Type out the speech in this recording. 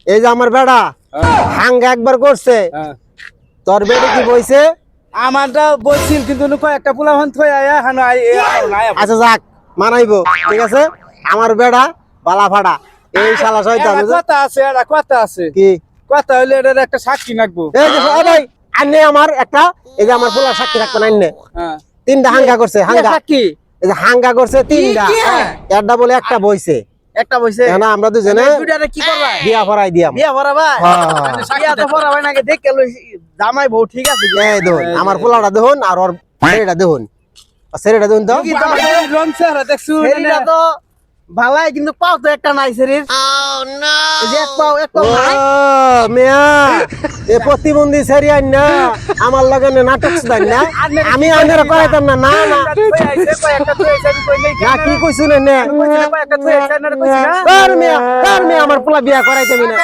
এই যে আমার বেড়া হাঙ্গা একবার করছে, তোর বেড়ে কি বইছে? আমারটা বলছিল কিন্তু কয়েকটা পোলা ভান থই আয়া হানো নাই। আচ্ছা যাক মানাইবো, ঠিক আছে। আমার বেড়া বালা ফাড়া, এই শালা শয়তান। কথা আছে, এটা কথা আছে, কি কথা হইলে এটার একটা সাক্ষী রাখবো। এই যে ভাই আন্নে আমার একটা, এই যে আমার পোলা সাক্ষী রাখবেন আন্নে। হ্যাঁ, তিনটা হাঙ্গা করছে, হাঙ্গা সাক্ষী এই যে হাঙ্গা করছে তিনটা, একটা বলে একটা বইছে। একটা বইছে না আমরা দুজনে দুইটারে কি করবা? বিয়া পড়াই দিয়াম। বিয়া ভরা ভাই, হ্যাঁ। বিয়া তো ভরা ভাই নাকি দেখে লই জামাই বউ ঠিক আছে। এই দেখুন আমার পোলাটা দেখুন আর ওর ছেলেটা দেখুন, ছেলেটা দেখুন তো। কি তোমার রং চেহারা দেখছু? এটা তো ভালাই কিন্তু পাও তো একটা নাই শরীর। এই যে এক পাও ও নাই। মিয়া এ প্রতিবন্ধী সেরি আইন না আমার লগে নাটক শুধাই না, আমি আন্ধারা করাইতাম না। না না কয়েকটা থই আইছে আমি কই নাই না কি কইছুন না, কইছিনা কয়েকটা থই আইছে না কইছিনা। কার মিয়া আমার পোলা বিয়া করাইতে না।